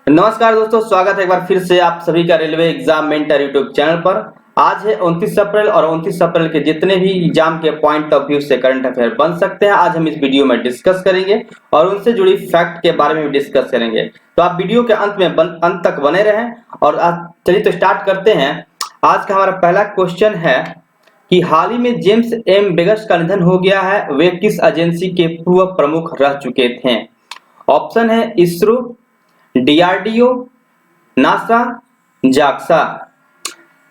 नमस्कार दोस्तों, स्वागत है एक बार फिर से आप सभी का railway exam mentor YouTube channel पर। आज है 29 अप्रैल और 29 अप्रैल के जितने भी एग्जाम के पॉइंट ऑफ व्यू से करंट अफेयर बन सकते हैं आज हम इस वीडियो में डिस्कस करेंगे और उनसे जुड़ी फैक्ट के बारे में भी डिस्कस करेंगे। तो आप वीडियो के अंत तक बने रहें। और चलिए तो स्टार्ट करते हैं। आज का हमारा पहला क्वेश्चन है कि हाल ही में जेम्स एम बेगस का निधन हो गया है। वे किस एजेंसी के पूर्व प्रमुख रह चुके थे? ऑप्शन है इसरो, डीआरडीओ, नासा, जाक्सा।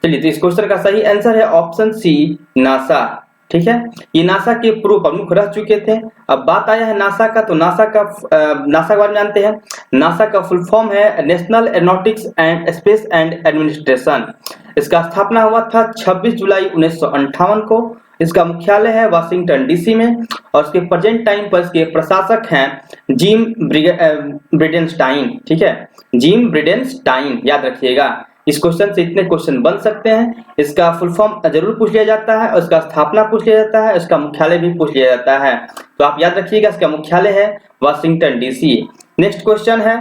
चलिए तो इस क्वेश्चन का सही आंसर है ऑप्शन सी, नासा। ठीक है, ये नासा के पूर्व प्रमुख रह चुके थे। अब बात आया है नासा का, तो नासा के बारे में जानते हैं। नासा का फुल फॉर्म है national aeronautics and space and administration. इसका स्थापना हुआ था 26 जुलाई 1958 को। इसका मुख्यालय है वाशिंगटन डीसी में और इसके प्रेजेंट टाइम पर इसके प्रशासक हैं जिम ब्रिडेनस्टाइन। ठीक है, जिम ब्रिडेनस्टाइन, याद रखिएगा। इस क्वेश्चन से इतने क्वेश्चन बन सकते हैं। इसका फुल फॉर्म जरूर पूछ लिया जाता है और इसका स्थापना पूछ लिया जाता है, इसका मुख्यालय भी पूछ लिया जाता है। तो आप याद रखिएगा, इसका मुख्यालय है वाशिंगटन डीसी। नेक्स्ट क्वेश्चन है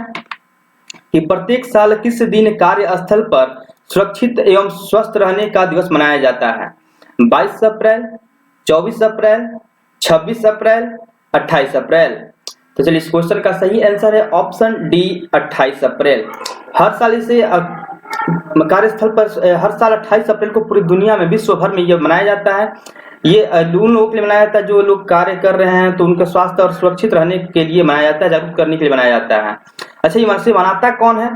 कि प्रत्येक साल किस दिन कार्यस्थल पर सुरक्षित एवं स्वस्थ रहने का दिवस मनाया जाता है? 22 अप्रैल, 24 अप्रैल, 26 अप्रैल, 28 अप्रैल। तो चलिए इस क्वेश्चन का सही आंसर है ऑप्शन डी, 28 अप्रैल। हर साल इसे कार्यस्थल पर हर साल 28 अप्रैल को पूरी दुनिया में, विश्व भर में यह मनाया जाता है। ये उन लोगों के लिए मनाया जाता है जो लोग कार्य कर रहे हैं, तो उनके स्वास्थ्य और सुरक्षित रहने के लिए मनाया जाता है, जागरूक करने के लिए मनाया जाता है। अच्छा, ये मनाता कौन है?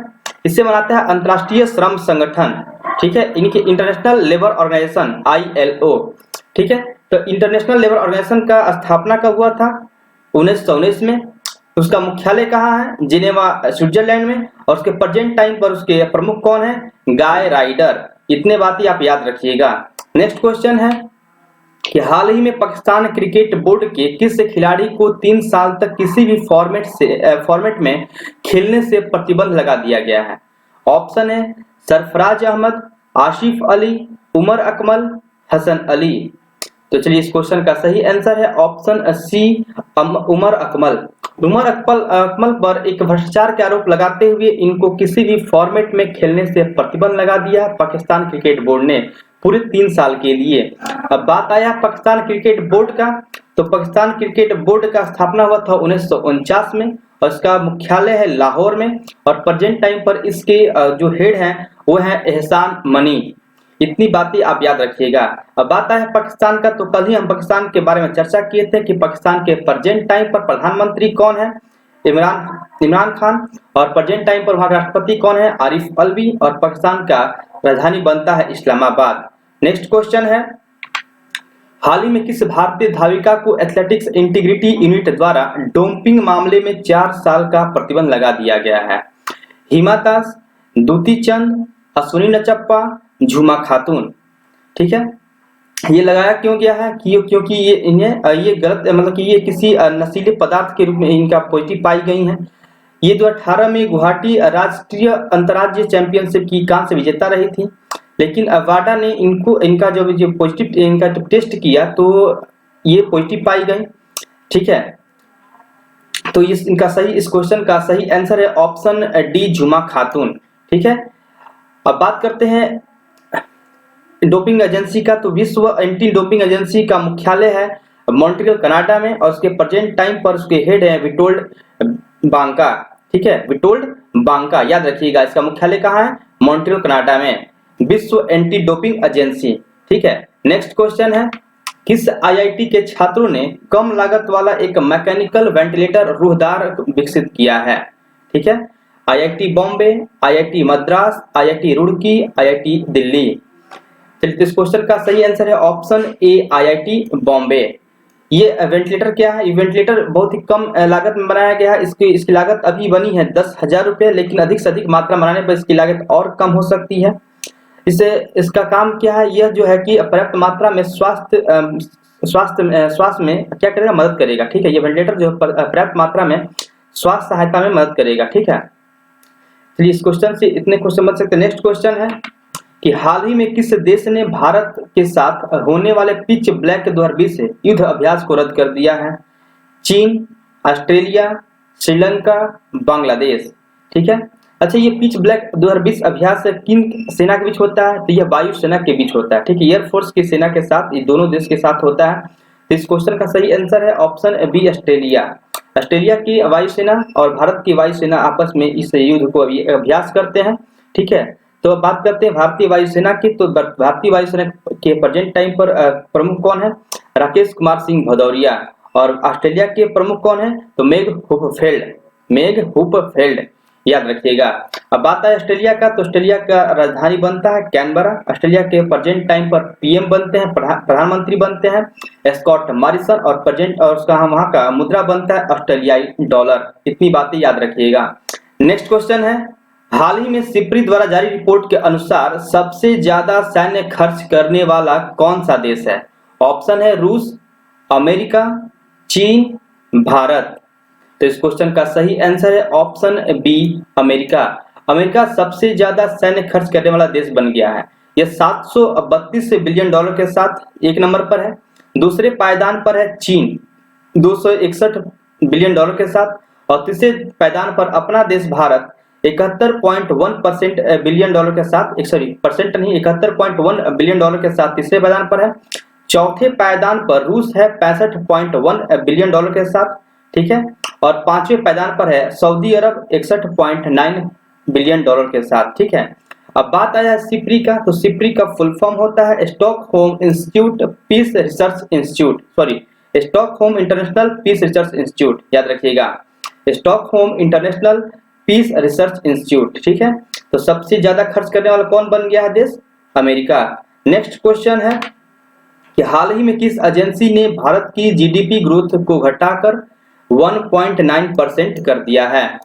इसे मनाता है अंतर्राष्ट्रीय श्रम संगठन। ठीक है, इनके इंटरनेशनल लेबर ऑर्गेनाइजेशन ILO। ठीक है, तो इंटरनेशनल लेबर ऑर्गेनाइजेशन का स्थापना कब हुआ था? 1919 में। उसका मुख्यालय कहाँ है? जिनेवा, स्विट्जरलैंड में। और उसके प्रेजेंट टाइम पर उसके प्रमुख कौन है? गाय राइडर। इतने बातें आप याद रखिएगा। नेक्स्ट क्वेश्चन है कि हाल ही में पाकिस्तान क्रिकेट बोर्ड के किस खिलाड़ी को 3 साल तक किसी भी फॉर्मेट में खेलने से प्रतिबंध लगा दिया गया है? ऑप्शन है सरफराज अहमद, आसिफ अली, उमर अकमल, हसन अली। तो चलिए इस क्वेश्चन का सही आंसर है ऑप्शन सी, उमर अकमल। उमर अकमल पर एक भ्रष्टाचार के आरोप लगाते हुए इनको किसी भी फॉर्मेट में खेलने से प्रतिबंध लगा दिया पाकिस्तान क्रिकेट बोर्ड ने पूरे 3 साल के लिए। अब बात आया पाकिस्तान क्रिकेट बोर्ड का, तो पाकिस्तान क्रिकेट बोर्ड का स्थापना हुआ था 1949 में और इसका मुख्यालय है लाहौर में। और प्रेजेंट टाइम पर इसके जो हेड हैं वो है एहसान मनी। इतनी बातें आप याद रखिएगा। अब बात है पाकिस्तान का, तो कल ही हम पाकिस्तान के बारे में चर्चा किए थे कि पाकिस्तान के प्रेजेंट टाइम पर प्रधानमंत्री कौन है? इमरान खान। और प्रेजेंट टाइम पर वहां राष्ट्रपति कौन है? आरिफ अलवी। और पाकिस्तान का राजधानी बनता है इस्लामाबाद। नेक्स्ट क्वेश्चन है, हाल ही में किस भारतीय धाविका को एथलेटिक्स इंटीग्रिटी यूनिट द्वारा डोपिंग मामले में 4 साल का प्रतिबंध लगा दिया गया है? हिमा दास, दूती चंद, अश्विनी नचप्पा, झुमा खातून। ठीक है, ये लगाया क्यों गया है? क्योंकि ये गलत, मतलब कि ये किसी नशीले पदार्थ के रूप में इनका पॉजिटिव पाई गई हैं। ये 2018 में गुवाहाटी राष्ट्रीय अंतर्राज्यीय चैंपियनशिप की कांस्य विजेता रही थी, लेकिन वाडा ने इनका जो पॉजिटिव इनका जो टेस्ट किया तो ये पॉजिटिव पाई गई। ठीक है, तो इस क्वेश्चन का सही आंसर है ऑप्शन डी, झुमा खातून। ठीक है, अब बात करते हैं डोपिंग एजेंसी का, तो विश्व एंटी डोपिंग एजेंसी का मुख्यालय है मॉन्ट्रियल कनाडा में और उसके प्रेजेंट टाइम पर उसके हेड है विटोल्ड बांका। ठीक है, विटोल्ड बांका, याद रखिएगा। इसका मुख्यालय कहाँ है? मॉन्ट्रियल कनाडा में, विश्व एंटी डोपिंग एजेंसी। ठीक है, नेक्स्ट क्वेश्चन है, किस IIT के छात्रों ने कम लागत वाला एक मैकेनिकल वेंटिलेटर रूहदार विकसित किया है? ठीक है, IIT Bombay, IIT Madras, IIT Roorkee, IIT Delhi. चलिए इस क्वेश्चन का सही आंसर है ऑप्शन ए, IIT बॉम्बे। ये वेंटिलेटर क्या है? ये वेंटिलेटर बहुत ही कम लागत में बनाया गया है। इसकी लागत अभी बनी है 10,000 रुपये, लेकिन अधिक से अधिक मात्रा बनाने पर इसकी लागत और कम हो सकती है। इसका काम क्या है? यह जो है कि पर्याप्त मात्रा में श्वास में क्या करेगा? मदद करेगा। ठीक है, ये वेंटिलेटर जो पर्याप्त मात्रा में स्वास्थ्य सहायता में मदद करेगा। ठीक है, चलिए इस क्वेश्चन से इतने क्वेश्चन बन सकते हैं। नेक्स्ट क्वेश्चन है कि हाल ही में किस देश ने भारत के साथ होने वाले पिच ब्लैक 2020 युद्ध अभ्यास को रद्द कर दिया है? चीन, ऑस्ट्रेलिया, श्रीलंका, बांग्लादेश। ठीक है, अच्छा, ये पिच ब्लैक 2020 अभ्यास किन सेना के बीच होता है? तो यह वायु सेना के बीच होता है, ठीक है, एयरफोर्स की सेना के साथ, ये दोनों देश के साथ होता है। तो इस क्वेश्चन का सही आंसर है ऑप्शन बी, ऑस्ट्रेलिया। ऑस्ट्रेलिया की वायुसेना और भारत की वायुसेना आपस में इस युद्ध को अभी अभ्यास करते हैं, ठीक है। तो अब बात करते हैं भारतीय वायुसेना की। तो भारतीय वायुसेना के प्रेजेंट टाइम पर प्रमुख कौन है? राकेश कुमार सिंह भदौरिया। और ऑस्ट्रेलिया के प्रमुख कौन है? तो मेग हुपफेल्ड, याद रखिएगा। अब बात है ऑस्ट्रेलिया का, तो ऑस्ट्रेलिया का राजधानी बनता है कैनबरा। ऑस्ट्रेलिया के प्रेजेंट टाइम पर पीएम बनते हैं, प्रधानमंत्री बनते हैं स्कॉट मॉरिसन, और प्रेजेंट और उसका वहां का मुद्रा बनता है ऑस्ट्रेलियाई डॉलर। इतनी बातें याद रखिएगा। नेक्स्ट क्वेश्चन है, हाल ही में सिप्री द्वारा जारी रिपोर्ट के अनुसार सबसे ज्यादा सैन्य खर्च करने वाला कौन सा देश है? ऑप्शन है रूस, अमेरिका, चीन, भारत। तो इस क्वेश्चन का सही आंसर है ऑप्शन बी, अमेरिका। अमेरिका सबसे ज्यादा सैन्य खर्च करने वाला देश बन गया है। यह 732 बिलियन डॉलर के साथ एक नंबर पर है। दूसरे पायदान पर है चीन 261 बिलियन डॉलर के साथ, और तीसरे पायदान पर अपना देश भारत 71.1% बिलियन डॉलर के साथ, 71.1 बिलियन डॉलर के साथ तीसरे पायदान पर है। चौथे पायदान पर रूस है 65.1 बिलियन डॉलर के साथ, ठीक है। और पांचवें पायदान पर है सऊदी अरब 61.9 बिलियन डॉलर के साथ, ठीक है। अब बात आया सिप्री का, तो सिप्री का फुल फॉर्म होता है Stockholm Institute Peace Research Institute, Stockholm International Peace Research Institute, याद रखिएगा, Stockholm International Peace Research Institute, ठीक है। तो सबसे ज्यादा खर्च करने वाला कौन बन गया है देश? अमेरिका। नेक्स्ट क्वेश्चन है कि हाल ही में किस एजेंसी ने भारत की जीडीपी ग्रोथ को घटाकर 1.9% कर दिया है?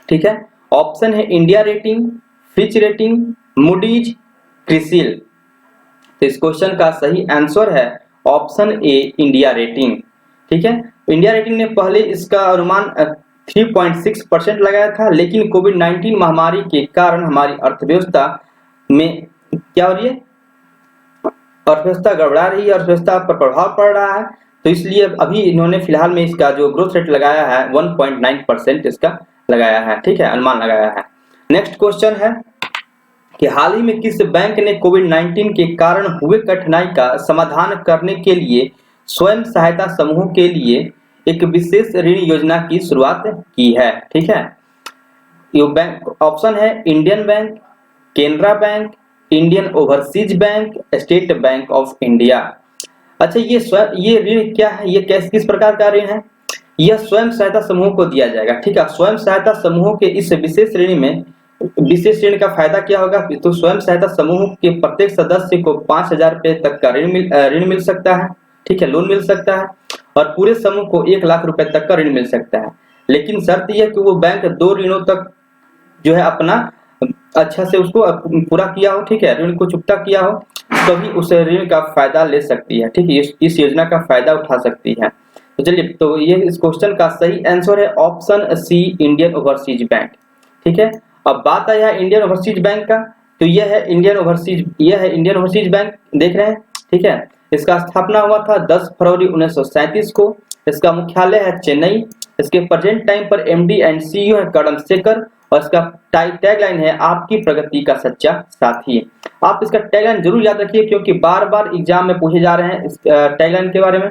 ठीक है, ऑप्शन है India rating, Fitch rating, Moody's, CRISIL. तो इस क्वेश्चन का सही आंसर है ऑप्शन ए, इंडिया रेटिंग, ठीक है। इंडिया रेटिंग ने पहले इसका अनुमान 3.6% लगाया था, लेकिन कोविड-19 महामारी के कारण हमारी अर्थव्यवस्था में क्या हो रही है? अर्थव्यवस्था गड़बड़ा रही है, अर्थव्यवस्था पर प्रभाव पड़ रहा है, तो इसलिए अभी इन्होंने फिलहाल में इसका जो ग्रोथ रेट लगाया है 1.9% इसका लगाया है, ठीक है, अनुमान लगाया है। नेक्स्ट क्वेश्चन है कि हाल ही में किस बैंक ने कोविड-19 के कारण हुए कठिनाई का समाधान करने के लिए स्वयं सहायता समूहों के लिए एक विशेष ऋण योजना की शुरुआत की है? ठीक है, ये बैंक ऑप्शन है Indian bank, Canara bank, Indian Overseas bank, state bank of India. अच्छा, ये ऋण क्या है? ये किस प्रकार का ऋण है? यह स्वयं सहायता समूह को दिया जाएगा, ठीक है। स्वयं सहायता समूहों के इस विशेष ऋण में, विशेष ऋण का फायदा क्या होगा? तो स्वयं सहायता समूह के प्रत्येक सदस्य को 5,000 रुपए तक का ऋण मिल सकता है, ठीक है, लोन मिल सकता है, और पूरे समूह को 1 लाख रुपए तक का ऋण मिल सकता है। लेकिन शर्त यह कि वो बैंक 2 ऋणों तक जो है अपना अच्छा से उसको पूरा किया हो, ठीक है, ऋण को चुकता किया हो, तभी उस ऋण का फायदा ले सकती है, ठीक है, इस योजना का फायदा उठा सकती है। तो चलिए, तो ये इस क्वेश्चन का सही आंसर है option C, Indian Overseas Bank, ठीक है। अब बात आया इंडियन ओवरसीज बैंक का, तो यह है इंडियन ओवरसीज बैंक, देख रहे हैं, ठीक है। इसका स्थापना हुआ था 10 फरवरी 1937 को। इसका मुख्यालय है चेन्नई। इसके प्रेजेंट टाइम पर एमडी एंड सीईओ है करण शेखर, और इसका टैगलाइन है आपकी प्रगति का सच्चा साथी। आप इसका टैगलाइन जरूर याद रखिए, क्योंकि बार बार एग्जाम में पूछे जा रहे हैं इस टैगलाइन के बारे में,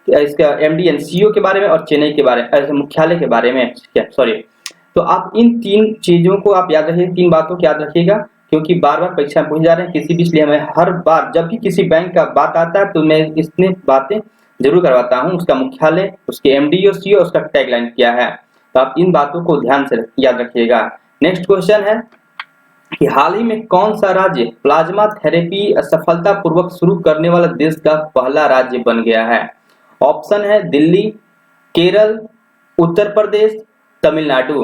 इसका एमडी एंड सीईओ के बारे में, और चेन्नई के बारे में, मुख्यालय के बारे में, सॉरी। तो आप इन 3 चीजों को आप याद रखिए, 3 बातों को याद रखिएगा, क्योंकि बार बार परीक्षा में पूछे जा रहे हैं किसी भी, इसलिए हमें हर बार जब भी किसी बैंक का बात आता है तो मैं इतनी बातें जरूर करवाता हूं, उसका मुख्यालय, उसके एमडी और सीईओ, उसका टैगलाइन क्या है। तो आप इन बातों को ध्यान से याद रखिएगा। नेक्स्ट क्वेश्चन है कि हाल ही में कौन सा राज्य प्लाज्मा थेरेपी सफलतापूर्वक शुरू करने वाला देश का पहला राज्य बन गया है? ऑप्शन है दिल्ली, केरल, उत्तर प्रदेश, तमिलनाडु।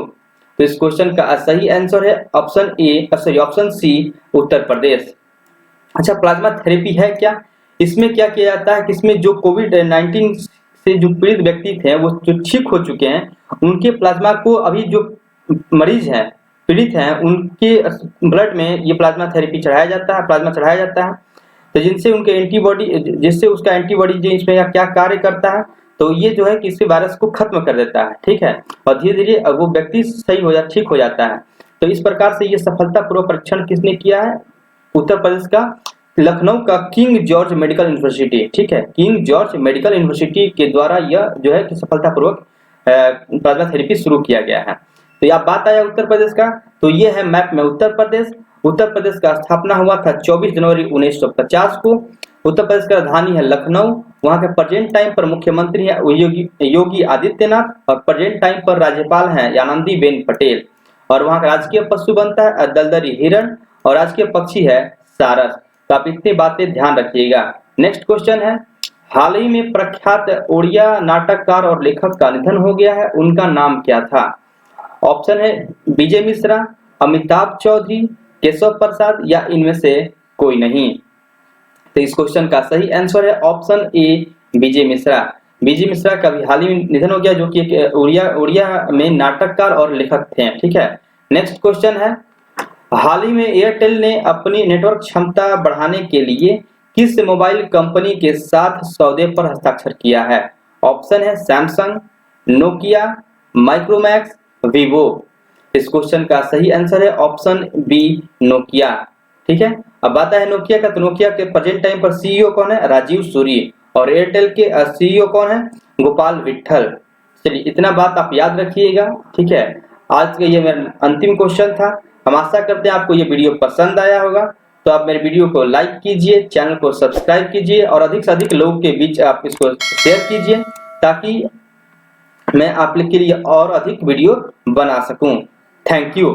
तो इस क्वेश्चन का सही आंसर है ऑप्शन सी, उत्तर प्रदेश। अच्छा, प्लाज्मा थेरेपी है क्या? इसमें क्या किया जाता है कि इसमें जो कोविड-19 से जो पीड़ित व्यक्ति थे, वो जो ठीक हो चुके हैं, उनके प्लाज्मा को अभी जो मरीज हैं, पीड़ित हैं, उनके ब्लड में ये प्लाज्मा थेरेपी चढ़ाया जाता है, तो जिनसे उनके एंटीबॉडी, जिससे उसका एंटीबॉडी जो इसमें क्या कार्य करता है, तो ये जो है कि इस वायरस को खत्म कर देता है, ठीक है, और धीरे धीरे वो व्यक्ति ठीक हो जाता है। तो इस प्रकार से ये सफलतापूर्वक परीक्षण किसने किया है? उत्तर प्रदेश का लखनऊ का किंग जॉर्ज मेडिकल यूनिवर्सिटी, ठीक है, किंग जॉर्ज मेडिकल यूनिवर्सिटी के द्वारा यह जो है कि सफलतापूर्वक प्लाज्मा थेरेपी शुरू किया गया है। तो यह बात आया उत्तर प्रदेश का। तो ये है मैप में उत्तर प्रदेश। उत्तर प्रदेश का स्थापना हुआ था 24 जनवरी 1950 को। उत्तर प्रदेश की राजधानी है लखनऊ। वहां के प्रेजेंट टाइम पर मुख्यमंत्री है योगी आदित्यनाथ और प्रेजेंट टाइम पर राज्यपाल हैं आनंदीबेन पटेल। और वहां का राजकीय पशु बनता है दलदली हिरण और राजकीय पक्षी है सारस। तो आप इतनी बातें ध्यान रखिएगा। नेक्स्ट क्वेश्चन है, हाल ही में प्रख्यात ओड़िया नाटककार और लेखक का निधन हो गया है, उनका नाम क्या था? ऑप्शन है विजय मिश्रा, अमिताभ चौधरी, केशव प्रसाद या इनमें से कोई नहीं। तो इस क्वेश्चन का सही आंसर है ऑप्शन ए विजय मिश्रा। विजय मिश्रा का भी हाल ही में निधन हो गया, जो कि एक उड़िया में नाटककार और लेखक थे, ठीक है। नेक्स्ट क्वेश्चन है, हाल ही में एयरटेल ने अपनी नेटवर्क क्षमता बढ़ाने के लिए किस मोबाइल कंपनी के साथ सौदे पर हस्ताक्षर किया है? ऑप्शन है सैमसंग, नोकिया, माइक्रोमैक्स, वीवो। इस क्वेश्चन का सही आंसर है ऑप्शन बी नोकिया, ठीक है। अब बात है नोकिया का, तो नोकिया के प्रेजेंट टाइम पर सीईओ कौन है? राजीव सूरी। और एयरटेल के सीईओ कौन है? गोपाल विट्ठल। चलिए इतना बात आप याद रखिएगा, ठीक है। आज का ये मेरा अंतिम क्वेश्चन था। हम आशा करते हैं आपको ये वीडियो पसंद आया होगा। तो आप मेरे वीडियो को लाइक कीजिए, चैनल को सब्सक्राइब कीजिए और अधिक से अधिक लोगों के बीच आप इसको शेयर कीजिए, ताकि मैं आप लोग के लिए और अधिक वीडियो बना सकूं। Thank you.